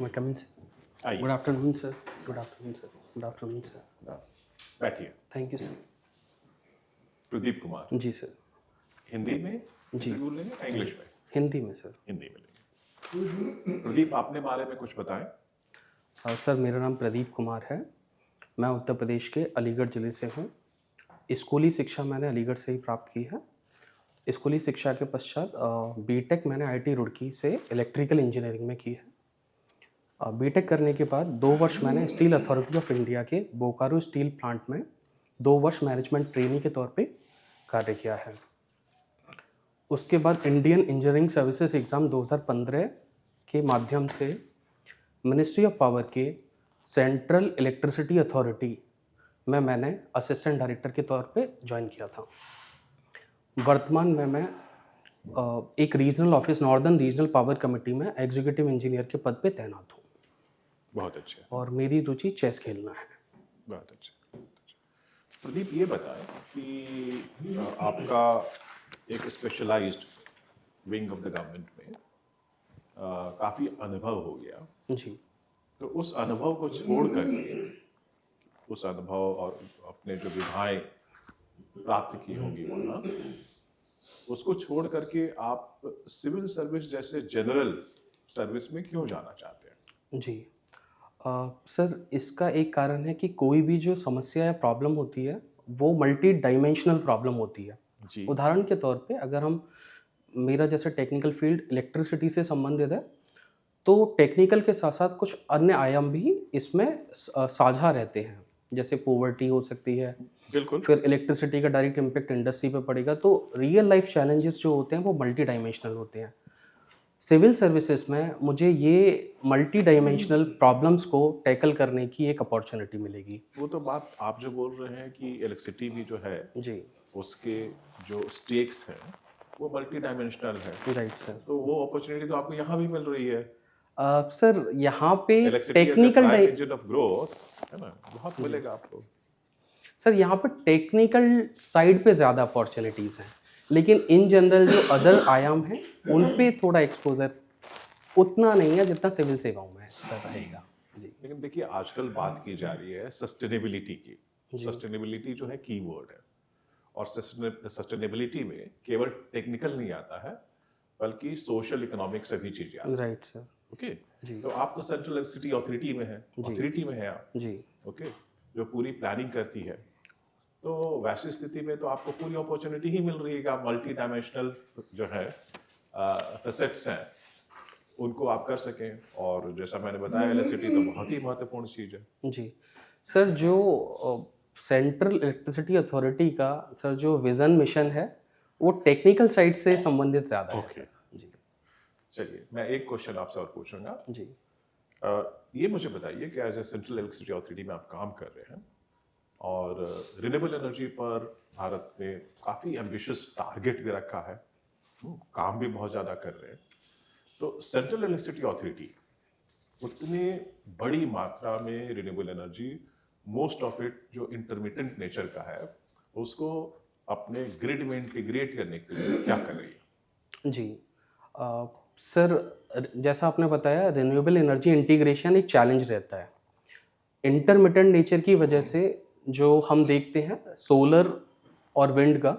मैं कम से आइए। Good afternoon sir. Good afternoon sir. Good afternoon sir. बैठिए। Thank you sir. Pradeep Kumar, जी सर। हिंदी में जी। इंटरव्यू लेंगे या इंग्लिश में? हिंदी में सर। हिंदी में लेंगे। प्रदीप, अपने बारे में कुछ बताएं। सर मेरा नाम प्रदीप कुमार है। मैं उत्तर प्रदेश के अलीगढ़ ज़िले से हूँ। स्कूली शिक्षा मैंने अलीगढ़ से ही प्राप्त की है। स्कूली शिक्षा के पश्चात बीटेक मैंने आईआईटी रुड़की से इलेक्ट्रिकल इंजीनियरिंग में की है। बीटेक करने के बाद 2 वर्ष मैंने स्टील अथॉरिटी ऑफ इंडिया के बोकारो स्टील प्लांट में 2 वर्ष मैनेजमेंट ट्रेनी के तौर पे कार्य किया है। उसके बाद इंडियन इंजीनियरिंग सर्विसेज एग्ज़ाम 2015 के माध्यम से मिनिस्ट्री ऑफ पावर के सेंट्रल इलेक्ट्रिसिटी अथॉरिटी में मैंने असिस्टेंट डायरेक्टर के तौर पे ज्वाइन किया था। वर्तमान में मैं एक regional office northern regional power committee में एग्जीक्यूटिव इंजीनियर के पद पे तैनात हूँ। बहुत अच्छे। और मेरी रुचि चेस खेलना है। बहुत अच्छे। प्रदीप, ये बताएं कि आपका एक specialised wing of the government में काफ़ी अनुभव हो गया, जी। तो उस अनुभव को छोड़ करके, उस अनुभव और अपने जो विधाएं प्राप्त की होंगी वहाँ, उसको छोड़ करके आप सिविल सर्विस जैसे जनरल सर्विस में क्यों जाना चाहते हैं? जी। सर इसका एक कारण है कि कोई भी जो समस्या या प्रॉब्लम होती है वो मल्टी डायमेंशनल प्रॉब्लम होती है। जी। उदाहरण के तौर पे अगर हम मेरा जैसे टेक्निकल फील्ड इलेक्ट्रिसिटी से संबंधित है, तो टेक्निकल के साथ साथ कुछ अन्य आयाम भी इसमें साझा रहते हैं। जैसे पॉवर्टी हो सकती है, बिल्कुल। फिर इलेक्ट्रिसिटी का डायरेक्ट इम्पैक्ट इंडस्ट्री पे पड़ेगा। तो रियल लाइफ चैलेंजेस जो होते हैं वो मल्टी डायमेंशनल होते हैं। सिविल सर्विसेज में मुझे ये मल्टी डायमेंशनल प्रॉब्लम्स को टैकल करने की एक अपॉर्चुनिटी मिलेगी। वो तो बात आप जो बोल रहे हैं कि इलेक्ट्रिसिटी भी जो है जी। उसके जो स्टेक्स हैं वो मल्टी डायमेंशनल है, राइट सर। तो वो अपॉर्चुनिटी तो आपको यहाँ भी मिल रही है। सर यहाँ पे electricity as a technical prime engine of growth, है ना, बहुत मिलेगा आपको। सर यहाँ पर टेक्निकल साइड पे ज़्यादा अपॉर्चुनिटीज़ हैं, लेकिन इन जनरल जो अदर आयाम हैं उन पे थोड़ा एक्सपोजर उतना नहीं है जितना सिविल सेवाओं में सर रहेगा। जी। लेकिन देखिए, आजकल बात की जा रही है सस्टेनेबिलिटी की। जी। सस्टेनेबिलिटी जो है कीवर्ड है, और सस्टेनेबिलिटी में केवल टेक्निकल नहीं आता है बल्कि सोशल इकोनॉमिक सभी चीजें आती हैं। Right sir. ओके। जी। तो आप तो सेंट्रल इलेक्ट्रिसिटी अथॉरिटी में हैं, अथॉरिटी में हैं आप। जी। ओके। जो पूरी प्लानिंग करती है, तो वैसी स्थिति में तो आपको पूरी अपॉर्चुनिटी ही मिल रही है कि आप मल्टी डायमेंशनल जो है फैसेट्स हैं उनको आप कर सकें। और जैसा मैंने बताया, इलेक्ट्रिसिटी तो बहुत ही महत्वपूर्ण चीज़ है। जी। सर जो सेंट्रल इलेक्ट्रिसिटी अथॉरिटी का सर जो विज़न मिशन है वो टेक्निकल साइड से संबंधित ज़्यादा है ओके। सर। जी। चलिए, मैं एक क्वेश्चन आपसे और पूछूंगा। जी। ये मुझे बताइए कि as a central electricity authority में आप काम कर रहे हैं और रिन्यूएबल एनर्जी पर भारत ने काफ़ी एम्बिशियस टारगेट भी रखा है, काम भी बहुत ज़्यादा कर रहे हैं। तो सेंट्रल इलेक्ट्रिसिटी अथॉरिटी उतनी बड़ी मात्रा में renewable energy, most of it जो इंटरमिटेंट नेचर का है, उसको अपने ग्रिड में इंटीग्रेट करने के लिए क्या कर रही है? जी। सर जैसा आपने बताया रिन्यूएबल एनर्जी इंटीग्रेशन एक चैलेंज रहता है। इंटरमिटेंट नेचर की वजह से जो हम देखते हैं सोलर और विंड का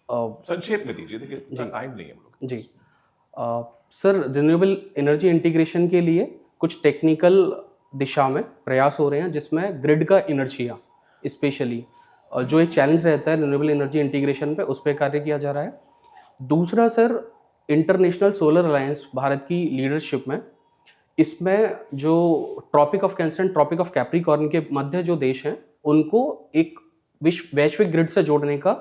संक्षेप में दीजिए, देखिए इतना जी। टाइम नहीं है हम लोग। जी। सर रिन्यूएबल एनर्जी इंटीग्रेशन के लिए कुछ टेक्निकल दिशा में प्रयास हो रहे हैं जिसमें ग्रिड का इनर्शिया स्पेशली जो एक चैलेंज रहता है रिन्यूएबल एनर्जी इंटीग्रेशन पे, उस पर कार्य किया जा रहा है। दूसरा sir international solar alliance Bharat की लीडरशिप में, इसमें जो tropic of cancer and tropic of capricorn के मध्य जो देश हैं उनको एक वैश्विक ग्रिड से जोड़ने का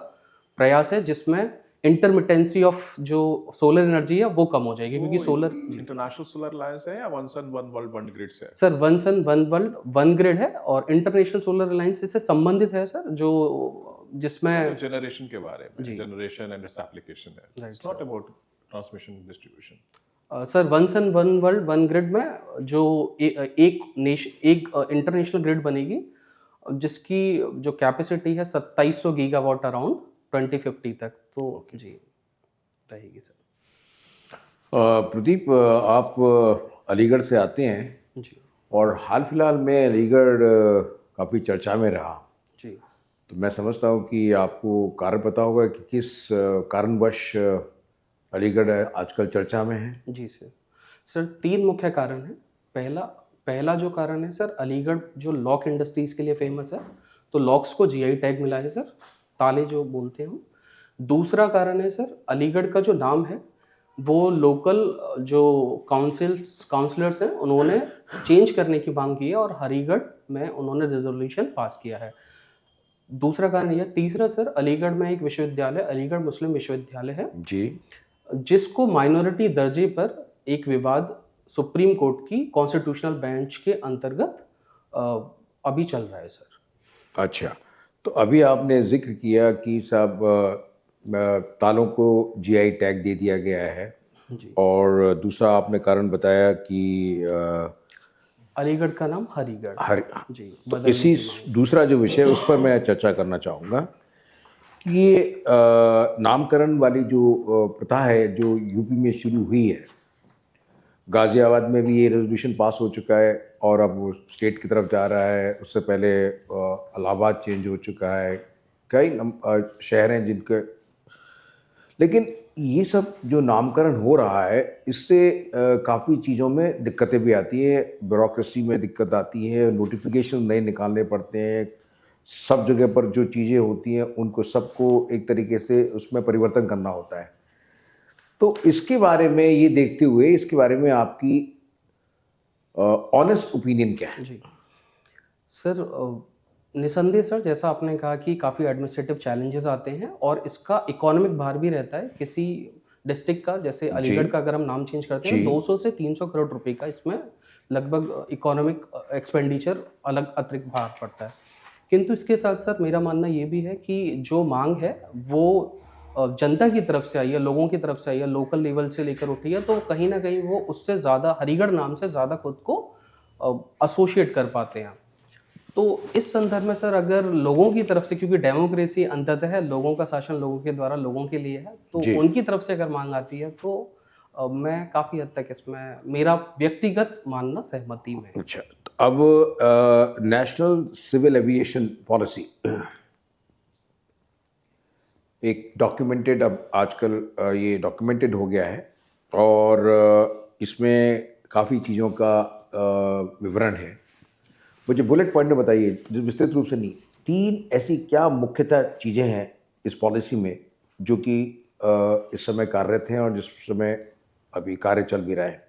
प्रयास है, जिसमें इंटरमिटेंसी ऑफ जो सोलर एनर्जी है वो कम हो जाएगी क्योंकि सोलर इंटरनेशनल सोलर अलायंस है या one sun one world one grid से? Sir one sun one world one grid है और इंटरनेशनल सोलर अलायंस से संबंधित है सर, जो जिसमें जनरेशन के बारे में, जनरेशन एंड इट्स एप्लीकेशन है, it's not about transmission distribution. Sir one sun one world one grid में जो एक इंटरनेशनल ग्रिड बनेगी जिसकी जो कैपेसिटी है 2700 गीगावाट अराउंड 2050 तक, तो जी रहेगी सर। प्रदीप, आप अलीगढ़ से आते हैं जी और हाल फिलहाल में अलीगढ़ काफ़ी चर्चा में रहा। जी तो मैं समझता हूँ कि आपको कारण पता होगा कि किस कारणवश अलीगढ़ आजकल चर्चा में है। जी सर 3 मुख्य कारण हैं। पहला पहला जो कारण है सर, अलीगढ़ जो लॉक इंडस्ट्रीज़ के लिए फेमस है, तो लॉक्स को जीआई टैग मिला है सर, ताले जो बोलते हैं हम। दूसरा कारण है सर, अलीगढ़ का जो नाम है वो लोकल जो काउंसलर्स हैं उन्होंने चेंज करने की मांग की है और हरिगढ़ में उन्होंने रेजोल्यूशन पास किया है। दूसरा कारण यह। तीसरा सर, अलीगढ़ में एक विश्वविद्यालय, अलीगढ़ मुस्लिम विश्वविद्यालय है, जी। जिसको माइनॉरिटी दर्जे पर एक विवाद सुप्रीम कोर्ट की कॉन्स्टिट्यूशनल बेंच के अंतर्गत अभी चल रहा है सर। अच्छा, तो अभी आपने जिक्र किया कि साहब तालों को जीआई टैग दे दिया गया है जी, और दूसरा आपने कारण बताया कि अलीगढ़ का नाम हरिगढ़ हर जी तो बदलने इसी की मांग। दूसरा जो विषय उस पर मैं चर्चा करना चाहूँगा कि ये नामकरण वाली जो प्रथा है जो यूपी में शुरू हुई है, गाज़ियाबाद में भी ये रेजोल्यूशन पास हो चुका है और अब वो स्टेट की तरफ जा रहा है। उससे पहले इलाहाबाद चेंज हो चुका है, कई शहर हैं जिनके, लेकिन ये सब जो नामकरण हो रहा है इससे काफ़ी चीज़ों में दिक्कतें भी आती हैं, ब्यूरोक्रेसी में दिक्कत आती है, नोटिफिकेशन नए निकालने पड़ते हैं, सब जगह पर जो चीज़ें होती हैं उनको सबको एक तरीके से उसमें परिवर्तन करना होता है। तो इसके बारे में ये देखते हुए इसके बारे में आपकी ऑनेस्ट ओपिनियन क्या है? जी सर, निसंदेह सर, जैसा आपने कहा कि काफ़ी एडमिनिस्ट्रेटिव चैलेंजेस आते हैं और इसका इकोनॉमिक भार भी रहता है। किसी डिस्ट्रिक्ट का, जैसे जी अलीगढ़ का अगर हम नाम चेंज करते जी हैं, 200 से 300 करोड़ रुपए का इसमें लगभग इकोनॉमिक एक्सपेंडिचर अलग अतिरिक्त भार पड़ता है। किंतु इसके साथ साथ मेरा मानना ये भी है कि जो मांग है वो जनता की तरफ से आई है, लोगों की तरफ से आई है, लोकल लेवल से लेकर उठी है, तो कहीं ना कहीं वो उससे ज़्यादा हरिगढ़ नाम से ज़्यादा खुद को एसोसिएट कर पाते हैं। तो इस संदर्भ में सर, अगर लोगों की तरफ से, क्योंकि डेमोक्रेसी अंततः है, लोगों का शासन लोगों के द्वारा लोगों के लिए है, तो जी। उनकी तरफ से अगर मांग आती है तो मैं काफ़ी हद तक इसमें, मेरा व्यक्तिगत मानना सहमति में है। अच्छा, तो अब नेशनल सिविल एविएशन पॉलिसी एक डॉक्यूमेंटेड, अब आजकल ये डॉक्यूमेंटेड हो गया है और इसमें काफ़ी चीज़ों का विवरण है। मुझे बुलेट पॉइंट में बताइए, जो विस्तृत रूप से नहीं, 3 ऐसी क्या मुख्यतः चीज़ें हैं इस पॉलिसी में जो कि इस समय कार्यरत हैं और जिस समय अभी कार्य चल भी रहा है?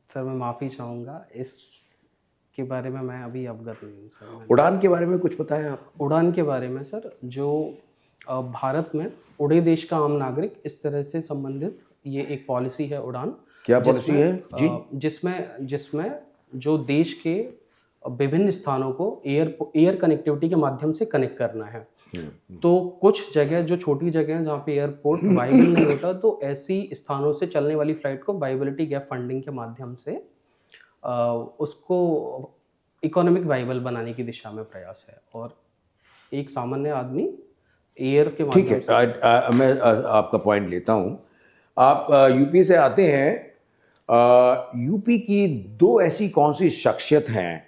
सर मैं माफ़ी चाहूँगा, इसके बारे में मैं अभी अवगत नहीं हूँ सर। उड़ान के बारे में कुछ पता है आप? उड़ान के बारे में सर, जो भारत में उड़े देश का आम नागरिक, इस तरह से संबंधित ये एक पॉलिसी है उड़ान। क्या पॉलिसी है जी? जिसमें जिसमें जो देश के विभिन्न स्थानों को एयर कनेक्टिविटी के माध्यम से कनेक्ट करना है। तो कुछ जगह, जो छोटी जगह हैं जहाँ पे एयरपोर्ट वाइबल नहीं होता, तो ऐसी स्थानों से चलने वाली फ्लाइट को वाइबिलिटी गैप फंडिंग के माध्यम से उसको इकोनॉमिक वाइबल बनाने की दिशा में प्रयास है, और एक सामान्य आदमी एयर के ठीक है, माध्यम से। मैं आपका पॉइंट लेता हूँ। आप यूपी से आते हैं, यूपी की 2 ऐसी कौन सी शख्सियत हैं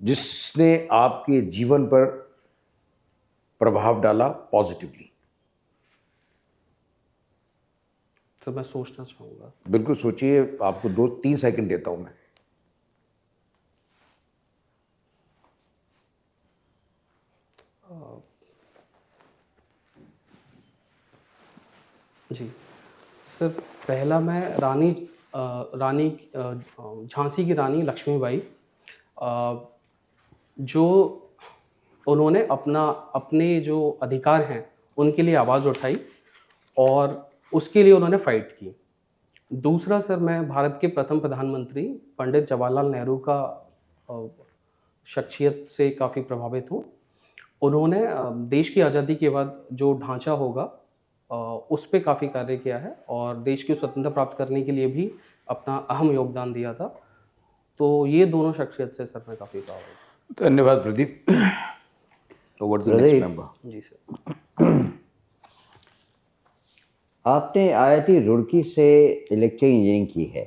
जिसने आपके जीवन पर प्रभाव डाला पॉजिटिवली? तो मैं सोचना चाहूँगा। बिल्कुल सोचिए, आपको 2-3 सेकंड देता हूँ मैं। जी सर, पहला मैं रानी झांसी की रानी लक्ष्मीबाई, जो उन्होंने अपने जो अधिकार हैं उनके लिए आवाज़ उठाई और उसके लिए उन्होंने फाइट की। दूसरा सर, मैं भारत के प्रथम प्रधानमंत्री पंडित जवाहरलाल नेहरू का शख्सियत से काफ़ी प्रभावित हूँ। उन्होंने देश की आज़ादी के बाद जो ढांचा होगा उस पे काफ़ी कार्य किया है और देश की स्वतंत्रता प्राप्त करने के लिए भी अपना अहम योगदान दिया था। तो ये दोनों शख्सियत से सर मैं काफ़ी प्रभावित धन्यवाद Pradeep. Over to next member. हूँ। जी सर। आपने आईआईटी रुड़की से इलेक्ट्रिकल इंजीनियरिंग की है।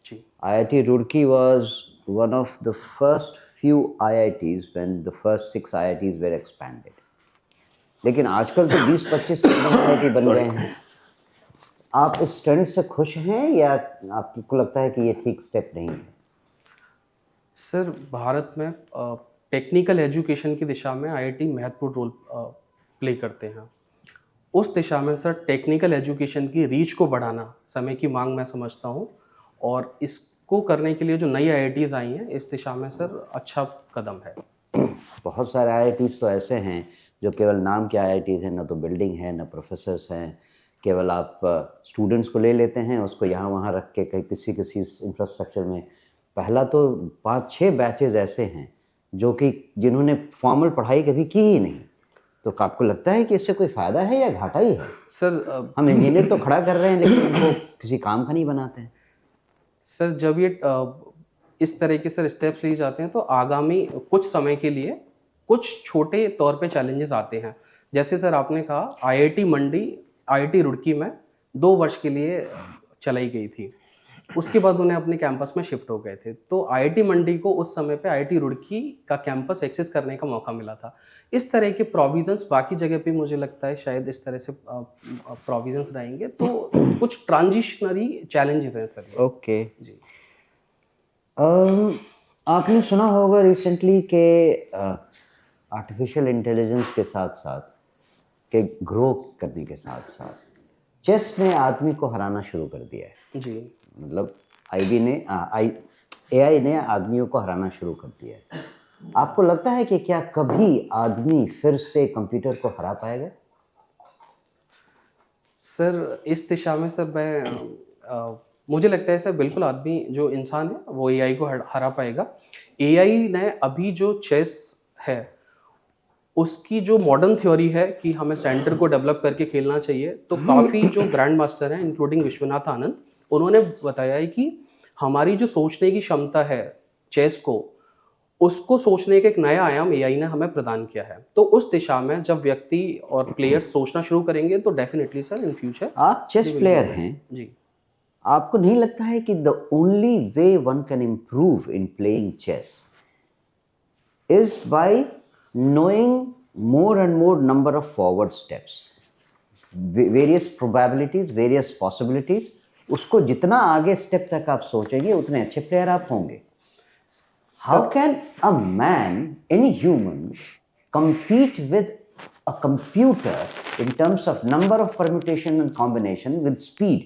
जी IIT Roorkee was one of the first few IITs when the first 6 IITs were expanded. लेकिन आजकल तो 20-25 कितने IIT बन गए हैं। आप इस ट्रेंड से खुश हैं या आपको लगता है कि ये ठीक स्टेप नहीं है? सर, भारत में टेक्निकल एजुकेशन की दिशा में आईआईटी महत्वपूर्ण रोल प्ले करते हैं। उस दिशा में सर टेक्निकल एजुकेशन की रीच को बढ़ाना समय की मांग मैं समझता हूँ, और इसको करने के लिए जो नई आईआईटीज़ आई हैं इस दिशा में सर अच्छा कदम है। बहुत सारे IITs तो ऐसे हैं जो केवल नाम के IITs हैं, ना तो बिल्डिंग है ना प्रोफेसर्स हैं। केवल आप स्टूडेंट्स को ले लेते हैं, उसको यहाँ वहाँ रख के कहीं किसी इंफ्रास्ट्रक्चर में। पहला तो 5-6 बैचेज ऐसे हैं जो कि जिन्होंने फॉर्मल पढ़ाई कभी की ही नहीं। तो आपको लगता है कि इससे कोई फ़ायदा है या घाटा ही है? सर हम इंजीनियर तो खड़ा कर रहे हैं लेकिन उनको किसी काम का नहीं बनाते हैं। सर जब ये इस तरह के सर स्टेप्स लिए जाते हैं तो आगामी कुछ समय के लिए कुछ छोटे तौर पे चैलेंजेस आते हैं। जैसे सर आपने कहा आईआईटी मंडी आईआईटी रुड़की में 2 वर्ष के लिए चलाई गई थी। उसके बाद उन्हें अपने कैंपस में शिफ्ट हो गए थे। तो आईआईटी मंडी को उस समय पे आईआईटी रुड़की का कैंपस एक्सेस करने का मौका मिला था। इस तरह के प्रोविजंस बाकी जगह पे मुझे लगता है शायद इस तरह से प्रोविजंस रहेंगे। तो कुछ ट्रांजिशनरी चैलेंजेस हैं सर। ओके। जी आपने सुना होगा रिसेंटली के आर्टिफिशियल इंटेलिजेंस के साथ साथ के ग्रो करने के साथ साथ चेस ने आदमी को हराना शुरू कर दिया है। जी मतलब AI ने आदमियों को हराना शुरू कर दिया है। आपको लगता है कि क्या कभी आदमी फिर से कंप्यूटर को हरा पाएगा? सर इस दिशा में सर मुझे लगता है सर बिल्कुल आदमी जो इंसान है वो एआई को हरा पाएगा। एआई ने अभी जो चेस है उसकी जो मॉडर्न थ्योरी है कि हमें सेंटर को डेवलप करके खेलना चाहिए, तो काफ़ी जो ग्रैंड मास्टर हैं इंक्लूडिंग विश्वनाथ आनंद, उन्होंने बताया है कि हमारी जो सोचने की क्षमता है चेस को, उसको सोचने का एक नया आयाम एआई ने हमें प्रदान किया है। तो उस दिशा में जब व्यक्ति और प्लेयर्स सोचना शुरू करेंगे तो डेफिनेटली सर इन फ्यूचर आप चेस प्लेयर हैं। जी आपको नहीं लगता है कि the only way one can improve in playing chess is by knowing more and more number of forward steps, various probabilities, various possibilities? उसको जितना आगे स्टेप तक आप सोचेंगे उतने अच्छे प्लेयर आप होंगे। How can a man, any human, compete with a computer in terms of number of permutation and combination with speed?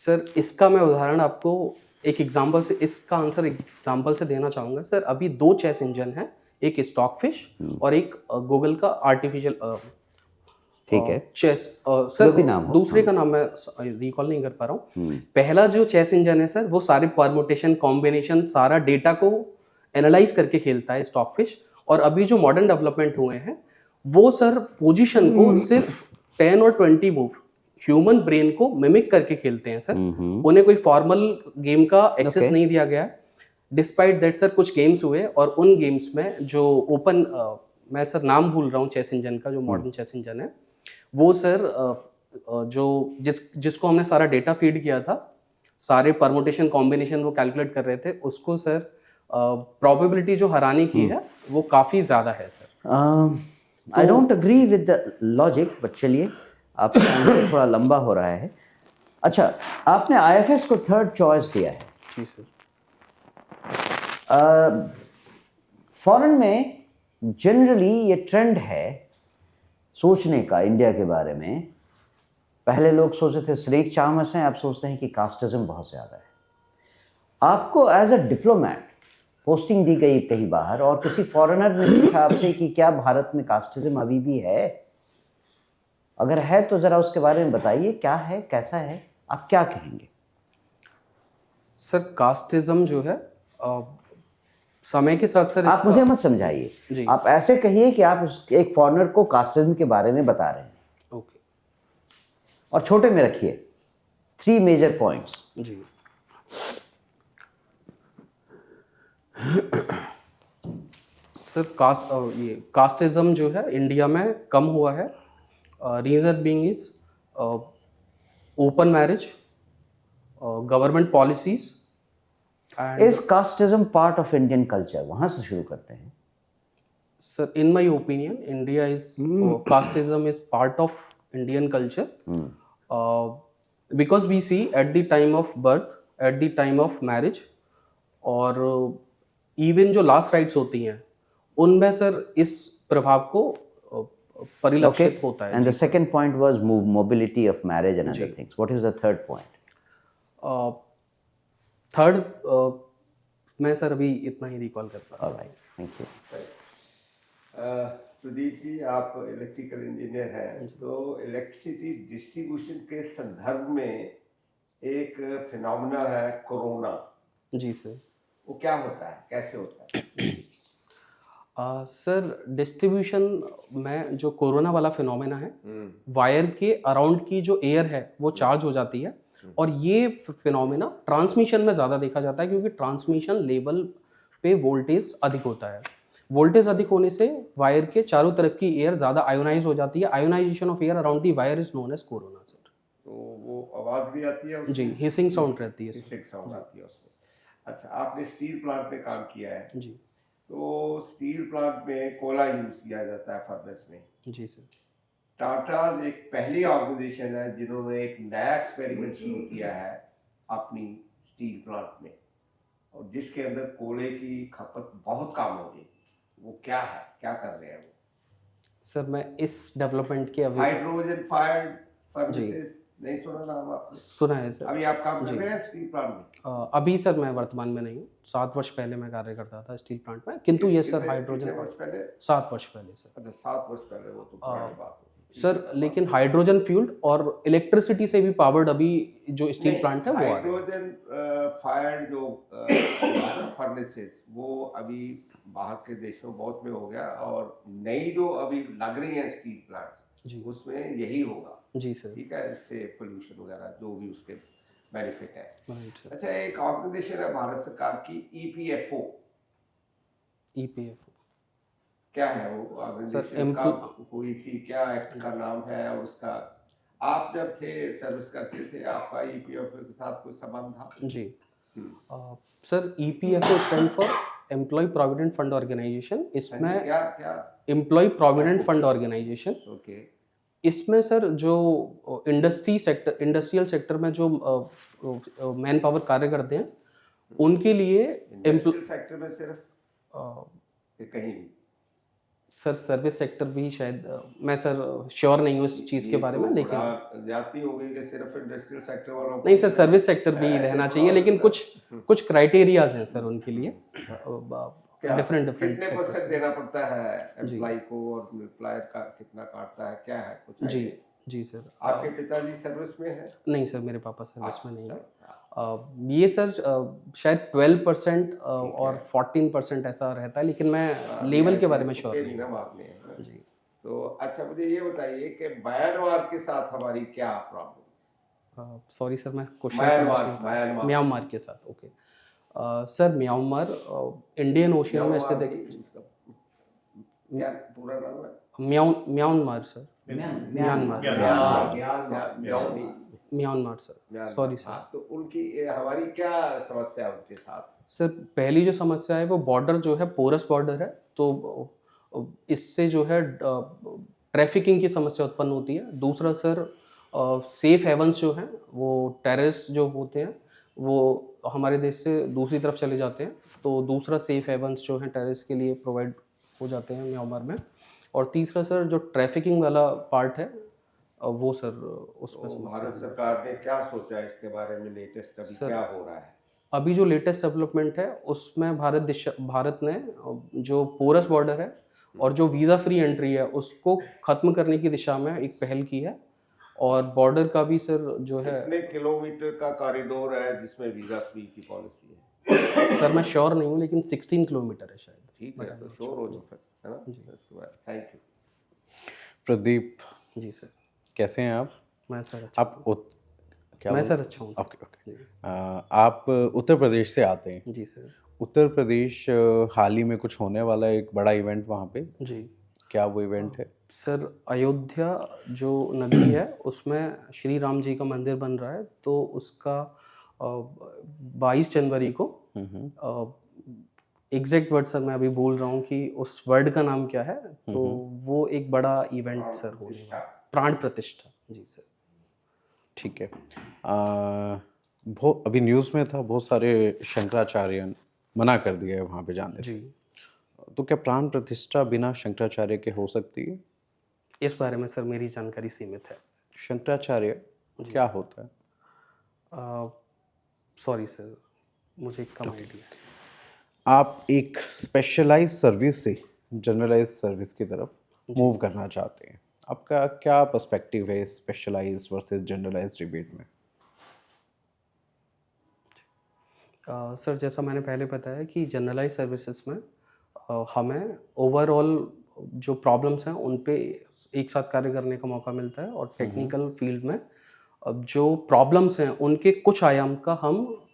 Sir इसका मैं उदाहरण आपको एक एग्जांपल से, इसका आंसर एग्जांपल से देना चाहूँगा। सर अभी 2 चेस इंजन हैं, एक स्टॉकफिश और एक गूगल का आर्टिफिशियल ठीक है। चेस। जो सर भी नाम हो। दूसरे का नाम मैं रिकॉल नहीं कर पा रहा हूँ। पहला जो चेस इंजन है सर वो सारे परमुटेशन कॉम्बिनेशन सारा डेटा को एनालाइज करके खेलता है स्टॉकफिश, और अभी जो मॉडर्न डेवलपमेंट हुए हैं वो सर पोजीशन को सिर्फ 10 और 20 मूव ह्यूमन ब्रेन को मिमिक करके खेलते हैं सर। उन्हें कोई फॉर्मल गेम का एक्सेस नहीं दिया गया है। डिस्पाइट दैट सर कुछ गेम्स हुए और उन गेम्स में जो ओपन मैं सर नाम भूल रहा हूँ चेस इंजन का, जो मॉडर्न चेस इंजन है वो सर जो जिसको हमने सारा डेटा फीड किया था, सारे परमुटेशन कॉम्बिनेशन वो कैलकुलेट कर रहे थे, उसको सर प्रोबेबिलिटी जो हराने की है वो काफ़ी ज़्यादा है sir. I don't agree with the logic, but चलिए आपका आंसर थोड़ा लंबा हो रहा है। अच्छा, आपने IFS को 3rd चॉइस दिया है। जी सर। फॉरेन में जनरली ये ट्रेंड है सोचने का इंडिया के बारे में। पहले लोग सोचते थे स्नेक चार्मर्स हैं, अब सोचते हैं कि कास्टिज्म बहुत ज़्यादा है। आपको एज अ डिप्लोमेट पोस्टिंग दी गई कहीं बाहर, और किसी फॉरेनर ने पूछा आपसे कि क्या भारत में कास्टिज्म अभी भी है? अगर है तो ज़रा उसके बारे में बताइए, क्या है, कैसा है, आप क्या कहेंगे? सर कास्टिज्म जो है समय के साथ सर आप मुझे मत समझाइए, आप ऐसे कहिए कि आप एक फॉरेनर को कास्टिज्म के बारे में बता रहे हैं। ओके। और छोटे में रखिए 3 मेजर पॉइंट्स। जी सर कास्टिज्म जो है इंडिया में कम हुआ है। Reason being is open marriage, government policies and Is casteism part of Indian culture? वहाँ से शुरू करते हैं. sir, in my opinion, India is casteism is part of Indian culture because we see at the time of birth, at the time of marriage, और even जो last rites होती हैं उनमें सर इस प्रभाव को परिलक्षित होता है. And the second point was mobility of marriage and other things. What is the third point? Third मैं सर अभी इतना ही रिकॉल कर पा. All right, thank you. Pradeep ji, आप इलेक्ट्रिकल इंजीनियर हैं, तो इलेक्ट्रिसिटी डिस्ट्रीब्यूशन के संदर्भ में एक फिनोमेना है कोरोना. जी सर. वो क्या होता है, कैसे होता है? सर डिस्ट्रीब्यूशन में जो कोरोना वाला फिनोमेना है, वायर के अराउंड की जो एयर है वो चार्ज हो जाती है और ये फिनोमेना ट्रांसमिशन में ज़्यादा देखा जाता है क्योंकि ट्रांसमिशन लेवल पे वोल्टेज अधिक होता है. वोल्टेज अधिक होने से वायर के चारों तरफ की एयर ज़्यादा आयोनाइज हो जाती है. Ionisation of air around the wire is known as corona sir. तो वो आवाज़ भी आती है उसमें? जी, हिसिंग साउंड रहती है. हिसिंग साउंड आती है उसमें. अच्छा, आपने स्टील प्लांट में काम किया है, जी. तो स्टील प्लांट में कोयला यूज़ किया जाता है फर्नेस में. जी सर. टाटाज एक पहली ऑर्गेनाइजेशन है जिन्होंने एक नया एक्सपेरिमेंट शुरू किया है अपनी स्टील प्लांट में, और जिसके अंदर कोयले की खपत बहुत कम होगी. वो क्या है, क्या कर रहे हैं वो? सर मैं इस डेवलपमेंट के अभी हाइड्रोजन फायर्ड फर्नेसेस, नहीं सुना नाम आपने? सुना है सर. अभी आप काम कर रहे हैं स्टील प्लांट में? अभी सर मैं वर्तमान में नहीं हूँ. 7 वर्ष पहले मैं कार्य करता था स्टील प्लांट में, किंतु ये सर कितने हाइड्रोजन वर्ष पहले? 7 वर्ष पहले सर. अच्छा, 7 वर्ष पहले. वो तो पुरानी बात होगी सर लेकिन हाइड्रोजन फ्यूल्ड और इलेक्ट्रिसिटी से भी पावर्ड अभी जो स्टील प्लांट है वो आ रहा है. हाइड्रोजन फायर्ड जो फर्नेसेस वो अभी बाहर के देशों में बहुत में हो गया, और नई जो अभी लग रही हैं स्टील प्लांट्स जी. उसमें यही होगा. जी सर. ठीक है, इससे पोल्यूशन वगैरह जो भी उसके बेनिफिट है. Right sir. अच्छा, एक ऑर्गेनाइजेशन है भारत सरकार की, ईपीएफओ. ईपीएफओ क्या है वो ऑर्गेनाइजेशन? कब हुई थी, क्या एक्ट का नाम है, और उसका आप जब थे सर्विस करते थे, आपका ईपीएफओ के साथ कोई संबंध था? जी. Sir EPFO stand for employ provident fund organisation. इसमें क्या क्या? Employ provident fund organisation. Okay. इसमें सर जो इंडस्ट्रियल सेक्टर में जो मैन पावर कार्य करते हैं उनके लिए इंडस्ट्रियल सेक्टर में सिर्फ कि कहीं भी? सर सर्विस सेक्टर भी शायद मैं सर श्योर नहीं हूँ इस चीज़ के बारे में, लेकिन जाती हो गई कि सिर्फ इंडस्ट्रियल सेक्टर वालों को? नहीं सर, सर्विस सेक्टर भी ऐसे रहना तो चाहिए, लेकिन और- कुछ क्राइटेरियाज हैं सर उनके लिए. क्या? डिफरेंट कितने डिफरेंट परसेंट देना पड़ता है एम्प्लॉय को, और एम्प्लॉयर का कितना काटता है, क्या है कुछ जी. idea? जी सर. आपके पिताजी सर्विस में है? नहीं सर, मेरे पापा सर्विस में नहीं है. ये सर शायद 12% और 14% ऐसा रहता है, लेकिन मैं लेवल के बारे में श्योर नहीं नहीं ना हूँ. मारने हैं. जी. तो अच्छा, मुझे ये बताइए कि म्यांमार के साथ हमारी क्या प्रॉब्लम? सॉरी सर, मैं म्यांमार म्यांमार के साथ. Okay. Sir Myanmar Indian ocean में स्थित एक क्या पूरा नाम है? Myanmar sir. Myanmar Myanmar sir. Sorry sir. तो उनकी हमारी क्या समस्या है उनके साथ? सर पहली जो समस्या है वो बॉर्डर जो है पोरस बॉर्डर है, तो इससे जो है ट्रैफिकिंग की समस्या उत्पन्न होती है. दूसरा सर सेफ हेवन्स जो हैं वो टेररिस्ट जो होते हैं वो हमारे देश से दूसरी तरफ चले जाते हैं, तो दूसरा सेफ हेवन्स जो हैं टेररिस्ट के लिए प्रोवाइड हो जाते हैं म्यांमार में. और तीसरा सर जो ट्रैफिकिंग वाला पार्ट है वो सर उसमें तो समस्या भारत है. सरकार ने क्या सोचा है इसके बारे में? लेटेस्ट अभी क्या हो रहा है? अभी जो लेटेस्ट डेवलपमेंट है उसमें भारत ने जो पोरस बॉर्डर है और जो वीज़ा फ्री एंट्री है उसको ख़त्म करने की दिशा में एक पहल की है, और बॉर्डर का भी सर जो है. कितने किलोमीटर का कॉरिडोर है जिसमें वीजा फ्री की पॉलिसी है? सर मैं श्योर नहीं हूँ, लेकिन 16 किलोमीटर है शायद. ठीक है, तो श्योर हो जाओ फिर, है ना? इसके बाद थैंक यू. प्रदीप, जी सर. कैसे हैं आप? मैं सर अच्छा क्या मैं बोल- सर अच्छा हूँ सर. Okay okay. आप उत्तर प्रदेश से आते हैं. जी सर. उत्तर प्रदेश हाल ही में कुछ होने वाला है, एक बड़ा इवेंट वहाँ पे. जी. क्या वो इवेंट है? सर अयोध्या जो नगरी है उसमें श्री राम जी का मंदिर बन रहा है, तो उसका 22 जनवरी को एग्जैक्ट वर्ड सर मैं अभी बोल रहा हूँ कि उस वर्ड का नाम क्या है, तो वो एक बड़ा इवेंट सर होने वाला है। प्राण प्रतिष्ठा, जी सर। ठीक है। बहुत अभी न्यूज़ में था, बहुत सारे शंकराचार्य मना कर दिया है वहाँ पे जाने से। तो क्या प्राण प्रतिष्ठा बिना शंकराचार्य के हो सकती है? इस बारे में सर मेरी जानकारी सीमित है। शंकराचार्य क्या होता है? सॉरी सर, मुझे कम आइडिया है। आप एक स्पेशलाइज सर्विस से जनरलाइज सर्विस की तरफ मूव करना चाहते हैं, आपका क्या पर्सपेक्टिव है स्पेशलाइज वर्सेस जनरलाइज डिबेट में? सर जैसा मैंने पहले बताया कि जनरलाइज सर्विसेज में हमें ओवरऑल जो प्रॉब्लम्स हैं उन पे एक साथ कार्य करने का मौका मिलता है, और टेक्निकल फील्ड में जो प्रॉब्लम्स हैं उनके कुछ आयाम का हम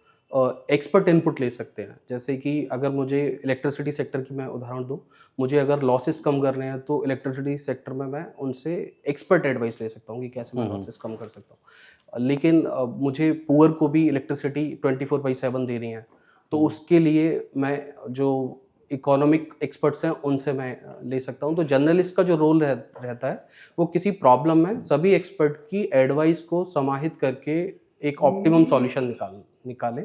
एक्सपर्ट इनपुट ले सकते हैं। जैसे कि अगर मुझे इलेक्ट्रिसिटी सेक्टर की मैं उदाहरण दूं, मुझे अगर लॉसेस कम करने हैं तो इलेक्ट्रिसिटी सेक्टर में मैं उनसे एक्सपर्ट एडवाइस ले सकता हूँ कि कैसे मैं लॉसेस कम कर सकता हूँ। लेकिन मुझे पुअर को भी इलेक्ट्रिसिटी 24/7 दे रही है, तो उसके लिए मैं जो इकोनॉमिक एक्सपर्ट्स हैं उनसे मैं ले सकता हूं। तो जर्नलिस्ट का जो रोल रहता है वो किसी प्रॉब्लम में सभी एक्सपर्ट की एडवाइस को समाहित करके एक ऑप्टिमम सॉल्यूशन निकाले।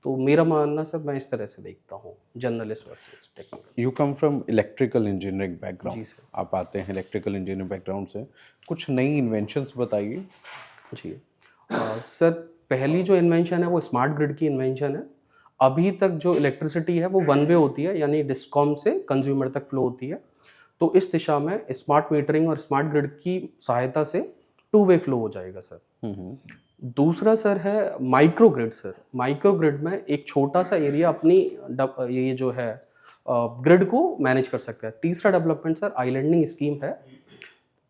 तो मेरा मानना सर मैं इस तरह से देखता हूँ journalist versus technical. You come from electrical engineering background. जी सर। आप आते हैं इलेक्ट्रिकल इंजीनियरिंग बैकग्राउंड से, कुछ नई इन्वेंशंस बताइए। जी सर, पहली जो इन्वेंशन है वो स्मार्ट ग्रिड की इन्वेंशन है। अभी तक जो इलेक्ट्रिसिटी है वो वन वे होती है, यानी डिस्कॉम से कंज्यूमर तक फ्लो होती है। तो इस दिशा में स्मार्ट मीटरिंग और स्मार्ट ग्रिड की सहायता से टू वे फ्लो हो जाएगा सर। दूसरा सर है micro grid. Sir micro grid में एक छोटा सा एरिया अपनी ये जो है ग्रिड को मैनेज कर सकता है। तीसरा डेवलपमेंट सर आइलैंडिंग स्कीम है।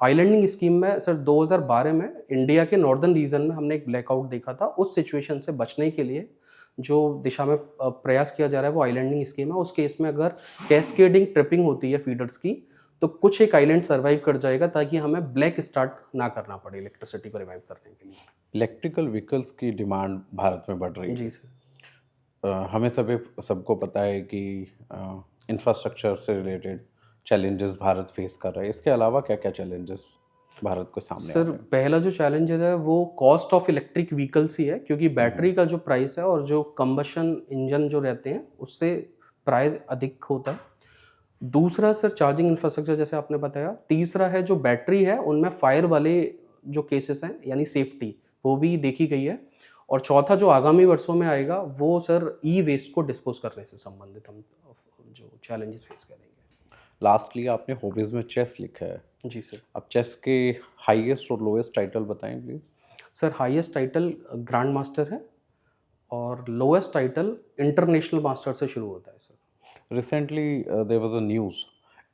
आइलैंडिंग स्कीम में सर 2012 में इंडिया के नॉर्दर्न रीजन में हमने एक ब्लैकआउट देखा था। उस सिचुएशन से बचने के लिए जो दिशा में प्रयास किया जा रहा है वो आइलैंडिंग स्कीम है। उस केस में अगर कैस्केडिंग ट्रिपिंग होती है फीडर्स की, तो कुछ एक आइलैंड सर्वाइव कर जाएगा ताकि हमें ब्लैक स्टार्ट ना करना पड़े इलेक्ट्रिसिटी को रिवाइव करने के लिए। इलेक्ट्रिकल व्हीकल्स की डिमांड भारत में बढ़ रही है। जी सर। हमें सबको पता है कि इंफ्रास्ट्रक्चर से रिलेटेड चैलेंजेस भारत फेस कर रहा है। इसके अलावा क्या क्या चैलेंजेस भारत को सामने आ सर रहे हैं? पहला जो चैलेंजेस है वो कॉस्ट ऑफ इलेक्ट्रिक व्हीकल्स ही है, क्योंकि बैटरी का जो प्राइस है और जो कंबशन इंजन जो रहते हैं उससे प्राइस अधिक होता है। दूसरा सर चार्जिंग इंफ्रास्ट्रक्चर जैसे आपने बताया। तीसरा है जो बैटरी है उनमें फायर वाले जो केसेस हैं यानी सेफ्टी वो भी देखी गई है। और चौथा जो आगामी वर्षों में आएगा वो सर ई वेस्ट को डिस्पोज करने से संबंधित हम जो चैलेंजेस फेस करेंगे। लास्टली आपने हॉबीज़ में चेस लिखा है। जी सर। अब चेस के हाईएस्ट और लोएस्ट टाइटल बताएं please. Sir highest title grand master है और लोएस्ट टाइटल इंटरनेशनल मास्टर से शुरू होता है sir. Recently, there was a news.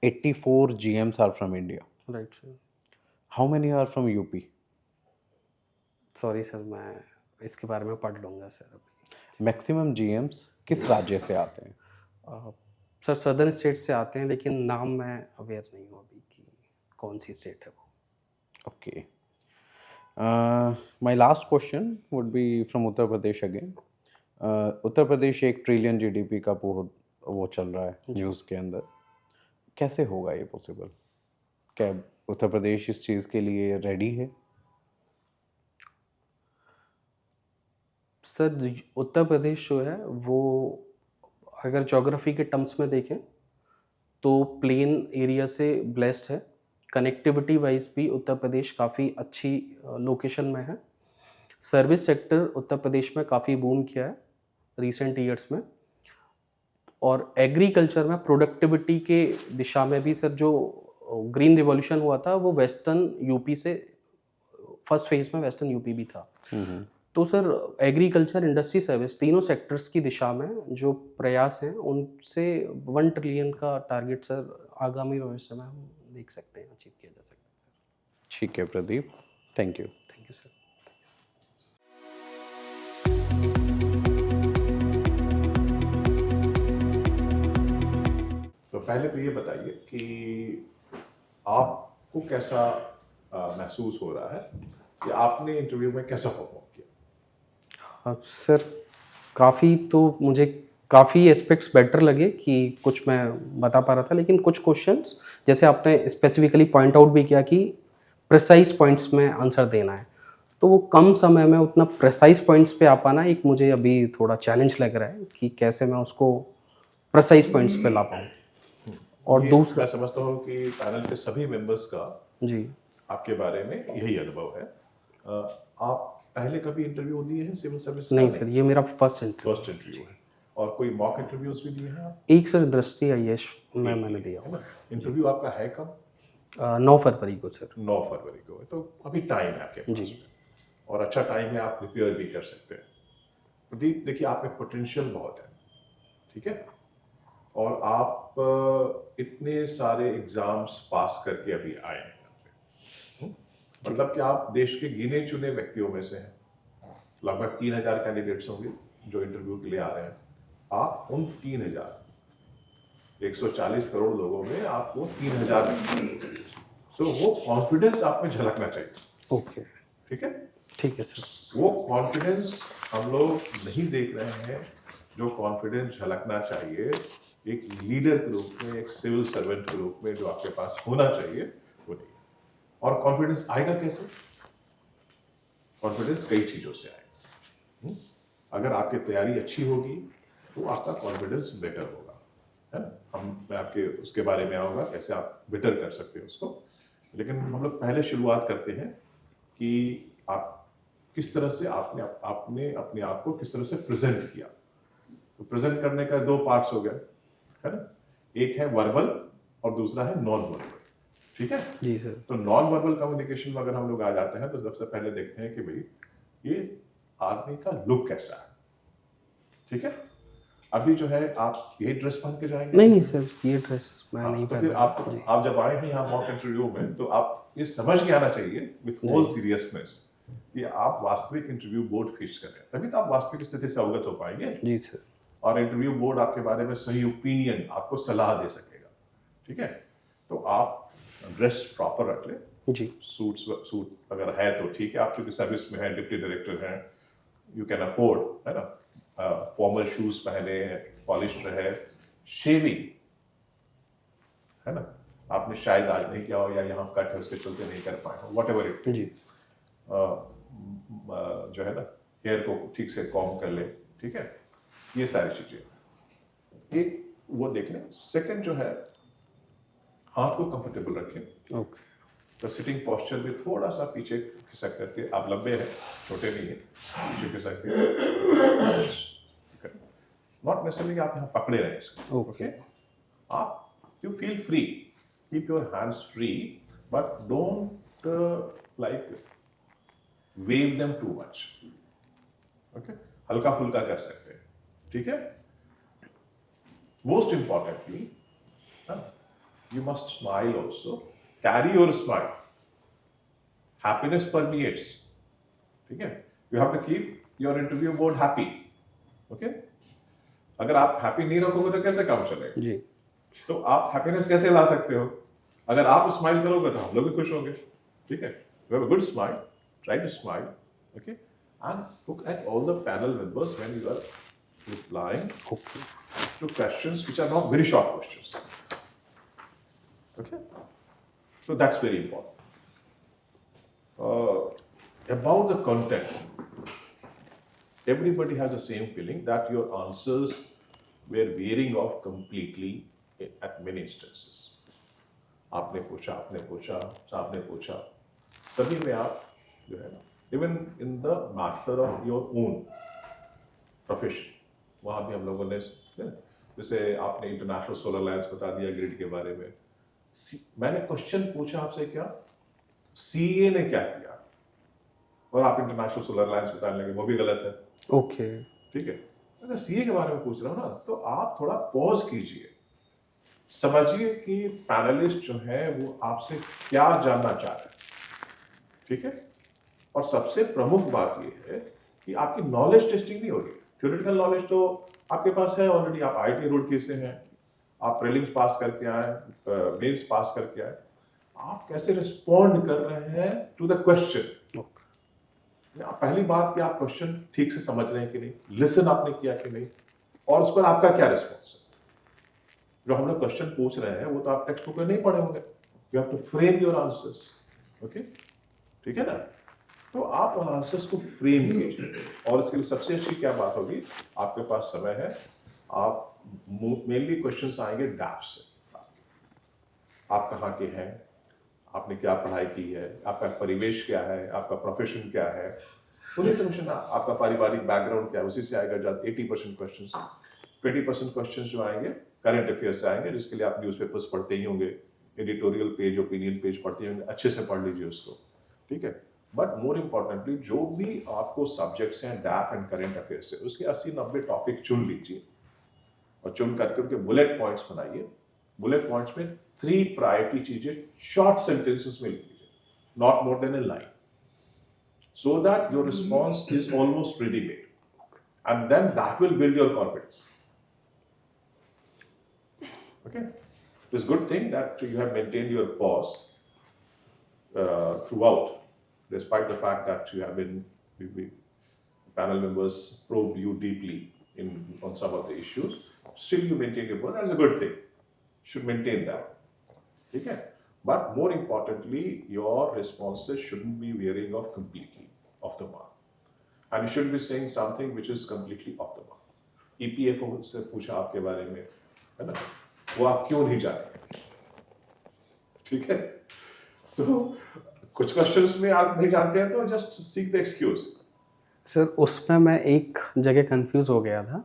84 GMs are from India. Right sir. How many are from UP? Sorry sir, मैं इसके बारे में पढ़ लूँगा सर अभी। Maximum GMs किस राज्य से आते हैं? सर सदर्न स्टेट से आते हैं, लेकिन नाम मैं अवेयर नहीं हूँ अभी कि कौन सी स्टेट है वो। Okay. My last question would be from Uttar Pradesh again. Uttar Pradesh 1 trillion GDP का बहुत वो चल रहा है न्यूज़ के अंदर। कैसे होगा ये पॉसिबल? क्या उत्तर प्रदेश इस चीज़ के लिए रेडी है? सर उत्तर प्रदेश जो है वो अगर ज्योग्राफी के टर्म्स में देखें तो प्लेन एरिया से ब्लेस्ड है। कनेक्टिविटी वाइज भी उत्तर प्रदेश काफ़ी अच्छी लोकेशन में है। सर्विस सेक्टर उत्तर प्रदेश में काफ़ी बूम किया है रिसेंट ईयर्स में। और एग्रीकल्चर में प्रोडक्टिविटी के दिशा में भी सर जो ग्रीन रिवॉल्यूशन हुआ था वो वेस्टर्न यूपी से फर्स्ट फेज में वेस्टर्न यूपी भी था। तो सर एग्रीकल्चर इंडस्ट्री सर्विस तीनों सेक्टर्स की दिशा में जो प्रयास हैं उनसे 1 ट्रिलियन का टारगेट सर आगामी भविष्य में हम देख सकते हैं, अचीव किया जा सकता है सर। ठीक है Pradeep, thank you. Thank you sir. तो पहले तो ये बताइए कि आपको कैसा महसूस हो रहा है कि आपने इंटरव्यू में कैसा परफॉर्म किया? सर काफ़ी तो मुझे काफ़ी एस्पेक्ट्स बेटर लगे कि कुछ मैं बता पा रहा था, लेकिन कुछ क्वेश्चंस जैसे आपने स्पेसिफिकली पॉइंट आउट भी किया कि प्रिसाइज पॉइंट्स में आंसर देना है, तो वो कम समय में उतना प्रिसाइज पॉइंट्स पे आ पाना एक मुझे अभी थोड़ा चैलेंज लग रहा है कि कैसे मैं उसको प्रिसाइज पॉइंट्स पे ला पाऊँ। और ये दूसरा मैं समझता हूँ कि पैनल के सभी मेंबर्स का जी आपके बारे में यही अनुभव है। आप पहले कभी इंटरव्यू दिए हैं सिविल सर्विस नहीं सर, ये मेरा फर्स्ट इंटरव्यू फर्स्ट इंटरव्यू है और कोई मॉक इंटरव्यूज भी दिए हैं आप? एक सर दृष्टि आईएएस में मैंने दिया है हुआ ना? इंटरव्यू आपका है कब? 9 फरवरी को सर। 9 फरवरी को है, तो अभी टाइम है आपके पास में और अच्छा टाइम है, आप प्रिपेयर भी कर सकते हैं। प्रदीप देखिए, आप में पोटेंशियल बहुत है, ठीक है, और आप इतने सारे एग्जाम्स पास करके अभी आए हैं यहाँ पे। मतलब कि आप देश के गिने चुने व्यक्तियों में से हैं। लगभग 3000 कैंडिडेट्स होंगे जो इंटरव्यू के लिए आ रहे हैं। आप उन 3000 140 करोड़ लोगों में आपको 3000 तो वो कॉन्फिडेंस आप में झलकना चाहिए। ओके, ठीक है, ठीक है सर। वो कॉन्फिडेंस हम लोग नहीं देख रहे हैं। जो कॉन्फिडेंस झलकना चाहिए एक लीडर के रूप में, एक सिविल सर्वेंट के रूप में जो आपके पास होना चाहिए, वो नहीं है। और कॉन्फिडेंस आएगा कैसे? कॉन्फिडेंस कई चीजों से आएगा। अगर आपकी तैयारी अच्छी होगी तो आपका कॉन्फिडेंस बेटर होगा, है ना? मैं आपके उसके बारे में आऊँगा कैसे आप बेटर कर सकते हो उसको, लेकिन हम लोग पहले शुरुआत करते हैं कि आप किस तरह से आपने अपने आप को किस तरह से प्रेजेंट किया। तो प्रेजेंट करने का 2 पार्ट्स हो गए, है ना? एक है वर्बल और दूसरा है नॉन वर्बल, ठीक है? जी सर। तो नॉन वर्बल कम्युनिकेशन में अगर हम लोग आ जाते हैं तो सबसे पहले देखते हैं कि भाई ये आदमी का लुक कैसा है, ठीक है? अभी जो है आप यही ड्रेस पहन के जाएंगे? नहीं सर, ये ड्रेस मैं हाँ, नहीं तो पहन फिर रहा आप जी। आप जब आए हैं यहाँ मॉक इंटरव्यू में तो आप ये समझ के आना चाहिए विथ ऑल सीरियसनेस कि आप वास्तविक इंटरव्यू बोर्ड फेस कर रहे हैं, तभी तो आप वास्तविक स्थिति से अवगत हो पाएंगे जी सर। और इंटरव्यू बोर्ड आपके बारे में सही ओपिनियन, आपको सलाह दे सकेगा, ठीक है? तो आप ड्रेस प्रॉपर रख लें। जी सूट अगर है तो ठीक है, आप चूंकि सर्विस में हैं, डिप्टी डायरेक्टर हैं, यू कैन अफोर्ड, है ना? फॉर्मल शूज पहने, पॉलिश्ड रहे, शेविंग, है ना? आपने शायद आज नहीं किया हो या यहाँ कट है उसके चलते नहीं कर पाए हो, वट एवर इट, जी जो है ना, हेयर को ठीक से कॉम्ब कर ले, ठीक है? ये सारी चीजें एक वो देख लें। सेकंड जो है, हाथ को कंफर्टेबल रखें। ओके तो सिटिंग पोस्चर में थोड़ा सा पीछे खिसक करके, आप लंबे हैं, छोटे नहीं हैं, पीछे खिसक के, नॉट नेसेसरली आप यहाँ पकड़े रहें इसको, ओके आप you feel free, keep your hands free, but don't like wave them too much, okay? हल्का फुल्का कर सकते हैं, ठीक है? Most importantly, you must smile also, carry your smile, happiness permeates, ठीक है? You have to keep your interview board happy, okay? अगर आप हैप्पी नहीं रखोगे तो कैसे काम चलेगा? जी तो आप हैप्पीनेस कैसे ला सकते हो? अगर आप स्माइल करोगे तो हम लोग भी खुश होंगे, ठीक है? You have a good smile, try to smile, okay? And look at all the panel members when you are replying to questions which are not very short questions, okay? So that's very important. About the content, everybody has the same feeling that your answers were veering off completely at many instances. आपने पूछा, आपने पूछा, सभी में आप जो है ना, even in the matter of your own profession, वहाँ भी हम लोगों ने, जैसे आपने इंटरनेशनल सोलर अलायंस बता दिया, ग्रिड के बारे में। मैंने क्वेश्चन पूछा आपसे, क्या सीए ने क्या किया, और आप इंटरनेशनल सोलर अलायंस बताने लगे, वो भी गलत है, ओके ठीक है? अगर सीए के बारे में पूछ रहा हूँ ना, तो आप थोड़ा पॉज कीजिए, समझिए कि पैनलिस्ट जो है वो आपसे क्या जानना चाह रहे हैं, ठीक है? और सबसे प्रमुख बात ये है कि आपकी नॉलेज टेस्टिंग नहीं हो रही है। थ्योरेटिकल नॉलेज तो आपके पास है ऑलरेडी, आप आईटी रुड़की से हैं, आप प्रीलिम्स पास करके आए, मेंस पास करके आए, आप कैसे रिस्पॉन्ड कर रहे हैं टू द क्वेश्चन। पहली बात कि आप क्वेश्चन ठीक से समझ रहे हैं कि नहीं, लिसन आपने किया कि नहीं, और उस पर आपका क्या रिस्पॉन्स है। जो हम लोग क्वेश्चन पूछ रहे हैं वो तो आप टेक्स्ट बुक में नहीं पढ़े होंगे, you have to frame your answers. Okay, ठीक है ना। तो आप उन आंसर्स को फ्रेम कीजिए, और इसके लिए सबसे अच्छी क्या बात होगी, आपके पास समय है, आप मेनली क्वेश्चंस आएंगे डैप से। आप कहाँ के हैं, आपने क्या पढ़ाई की है, आपका परिवेश क्या है, आपका प्रोफेशन क्या है, उन्हीं से क्वेश्चन, आपका पारिवारिक बैकग्राउंड क्या है, उसी से आएगा। जब 80% क्वेश्चन, 20% क्वेश्चन जो आएंगे करंट अफेयर्स से आएंगे, जिसके लिए आप न्यूज़पेपर्स पढ़ते ही होंगे, एडिटोरियल पेज, ओपिनियन पेज पढ़ते ही होंगे, अच्छे से पढ़ लीजिए उसको, ठीक है। बट मोर इम्पोर्टेंटली जो भी आपको सब्जेक्ट्स हैं डैप एंड करंट अफेयर्स से, उसके 80-90 टॉपिक चुन लीजिए, और चुन करके उनके बुलेट पॉइंट्स बनाइए। बुलेट पॉइंट्स में 3 प्रायोरिटी चीजें शॉर्ट सेंटेंसेस में लिख लीजिए, not more than a line, so that your response is almost ready-made, and then that will build your confidence. Okay, it's a good thing that you have maintained your pause throughout, despite the fact that you have been, the panel members probed you deeply on some of the issues. Still you maintain your pause. That's a good thing. Should maintain that. Okay, but more importantly, your responses shouldn't be veering off completely off the mark, and you shouldn't be saying something which is completely off the mark. EPFO से पूछा आपके बारे में, है ना, वो आप क्यों नहीं जाने, ठीक है। तो कुछ क्वेश्चंस में आप नहीं जानते हैं तो just seek the excuse. Sir उसमें मैं एक जगह कंफ्यूज हो गया था,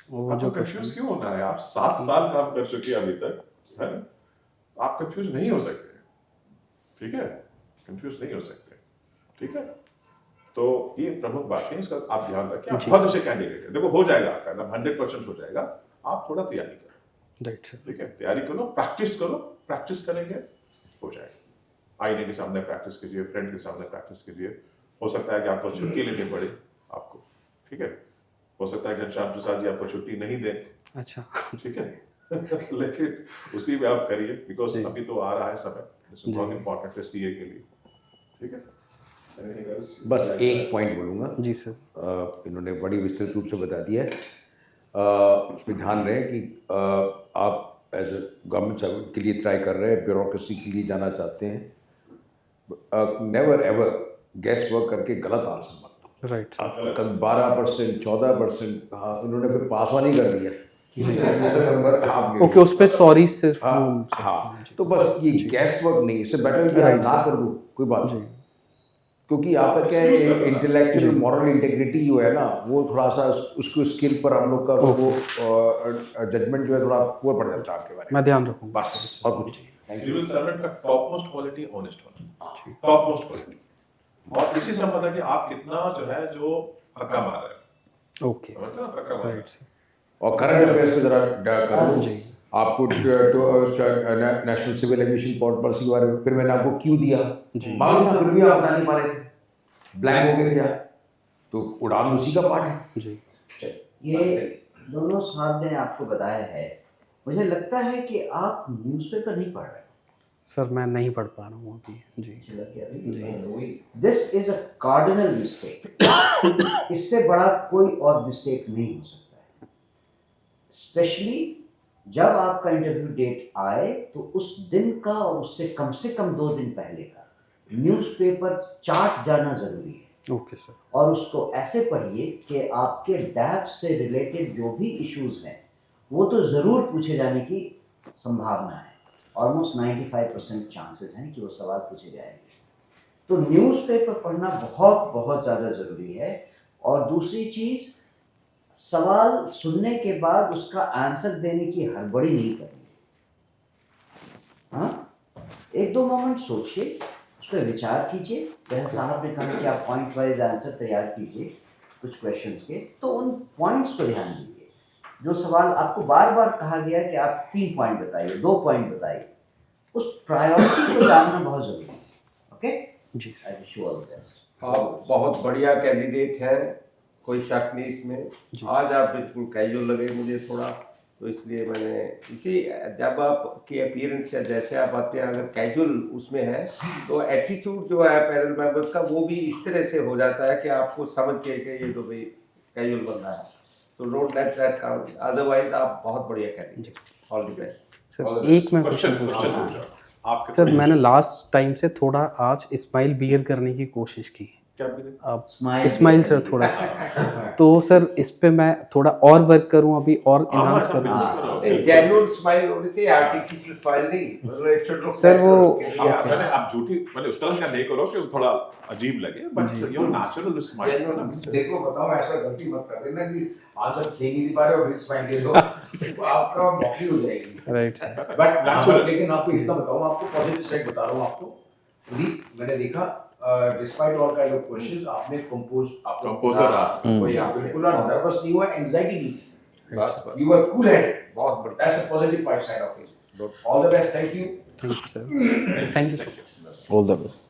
वो आपको जो कंफ्यूज क्यों होना है, आप 7 साल काम कर चुके हैं अभी तक, है ना, आप कंफ्यूज नहीं हो सकते, ठीक है, कंफ्यूज नहीं हो सकते, ठीक है। तो ये प्रमुख बात है, इसका आप ध्यान रखें। आप बहुत अच्छे कैंडिडेट है, देखो हो जाएगा आपका, 100% हो जाएगा। आप थोड़ा तैयारी करो, राइट सर, ठीक है, तैयारी करो, प्रैक्टिस करो, प्रैक्टिस करेंगे हो जाएगा। आईने के सामने प्रैक्टिस कीजिए, फ्रेंड के सामने प्रैक्टिस कीजिए। हो सकता है कि आपको छुट्टी लेनी पड़े आपको, ठीक है, हो सकता है कि घनश्याम प्रसाद जी आपको छुट्टी नहीं दें, अच्छा ठीक है लेकिन उसी में आप करिए, बिकॉज अभी तो आ रहा है समय, बहुत इंपॉर्टेंट है सीए के लिए, ठीक है। Anything else? बस एक पॉइंट बोलूँगा। जी सर, इन्होंने बड़ी विस्तृत रूप से बता दिया है। उसमें ध्यान रहे कि आप एज ए गवर्नमेंट सर्वेंट के लिए ट्राई कर रहे हैं, ब्यूरोक्रेसी के लिए जाना चाहते हैं, नेवर एवर गैस वर्क करके गलत आंसर मत दो। राइट सर, कल 12%, 14%, हाँ उन्होंने फिर पास वाला नहीं कर दिया। नंबर आप ओके, उस पर सॉरी सिर्फ हाँ, तो बस ये गैस वर्क नहीं, इससे बेटर कि आप ना कर दो, कोई बात नहीं। क्योंकि आपका क्या है, इंटेलेक्चुअल मॉरल इंटेग्रिटी जो है ना, वो थोड़ा सा उसको स्किल पर हम लोग का वो जजमेंट जो है थोड़ा पुअर पड़ जाता है आपके बारे में। मैं ध्यान रखूंगा। बस और कुछ नहीं। सिविल सर्वेंट का टॉप मोस्ट क्वालिटी ऑनेस्ट होना, टॉप मोस्ट क्वालिटी, और इसी से हम पता है कि आप कितना जो है जो हक्का मार रहे हैं, ओके, समझते हैं ना, हक्का मार रहे हैं। राइट सर, और करंट अफेयर्स को जरा करो, आपको नेशनल सिविल एविएशन पॉलिसी के बारे में फिर मैंने आपको क्यों दिया, मालूम था फिर भी आप बता नहीं पा रहे थे, ब्लैंक हो गए थे आप, तो उड़ान उसी का पार्ट है। जी ये दोनों साहब ने आपको बताया है, मुझे लगता है कि आप न्यूज़पेपर नहीं पढ़ रहे। सर मैं नहीं पढ़ पा रहा हूँ अभी। जी this is a cardinal mistake. इससे बड़ा कोई और मिस्टेक नहीं हो सकता है। स्पेशली जब आपका इंटरव्यू डेट आए तो उस दिन का और उससे कम से कम 2 दिन पहले का न्यूज़पेपर चार्ट जाना जरूरी है। ओके सर, और उसको ऐसे पढ़िए कि आपके डैप से रिलेटेड जो भी इश्यूज हैं वो तो ज़रूर पूछे जाने की संभावना है। ऑलमोस्ट 95% चांसेस हैं कि वो सवाल पूछे जाएंगे। तो न्यूज़पेपर पढ़ना बहुत बहुत ज़्यादा ज़रूरी है। और दूसरी चीज़, सवाल सुनने के बाद उसका आंसर देने की हड़बड़ी नहीं करनी। हाँ, 1-2 मोमेंट सोचिए, उस पर विचार कीजिए। जैसे साहब ने कहा कि आप पॉइंट वाइज आंसर तैयार कीजिए कुछ क्वेश्चंस के, तो उन पॉइंट्स को ध्यान दीजिए। जो सवाल आपको बार बार कहा गया कि आप 3 पॉइंट बताइए, 2 पॉइंट बताइए, उस प्रायोरिटी को जानना बहुत जरूरी है। ओके जी sir, I wish you all the best. आप बहुत बढ़िया कैंडिडेट हैं, कोई शक नहीं इसमें। आज आप बिल्कुल कैजुअल लगे मुझे थोड़ा, तो इसलिए मैंने इसी जब आपकी अपीयरेंस या जैसे आप आते हैं अगर कैजुअल उसमें है तो एटीट्यूड जो है पैनल मेंबर्स का वो भी इस तरह से हो जाता है कि आपको समझ के कि ये तो भाई कैजुअल बंदा है, तो don't let that count, otherwise आप बहुत बढ़िया करेंगे। All the best. सर एक मैं क्वेश्चन पूछना क्वेश्चन चाहूँगा पूछा आपके सर। मैंने लास्ट टाइम से थोड़ा आज स्माइल बियर करने की कोशिश की, क्या बोले? अब Smile स्माइल beer सर थोड़ा सा, तो सर इस पे मैं थोड़ा और वर्क करूं अभी और इनहांस करूं। जेन्युइन स्माइल होनी चाहिए, आर्टिफिशियल स्माइल नहीं, मतलब इट शुड लुक सर वो मैंने आप झूठी मतलब उस तरह का नहीं करो कि वो थोड़ा अजीब लगे, बट योर नेचुरल स्माइल। देखो बताओ, ऐसा गलती मत कर देना कि आंसर दे नहीं पा रहे हो फिर स्माइल दे दो, तो आपका मौकी हो जाएगी। Right sir. बट लेकिन आपको इतना बताऊं, आपको पॉजिटिव साइड बता रहा हूं आपको। प्रदीप, मैंने देखा despite all kind of questions आपने कंपोजर आप कोई आप आप बिल्कुल नर्वस नहीं हुआ, एंजाइटी नहीं थी, बस बस यू वर कूल हेडेड। बहुत बढ़िया। That's a positive side of it. All the best, thank you. Thank you sir, thank you so much. All the best.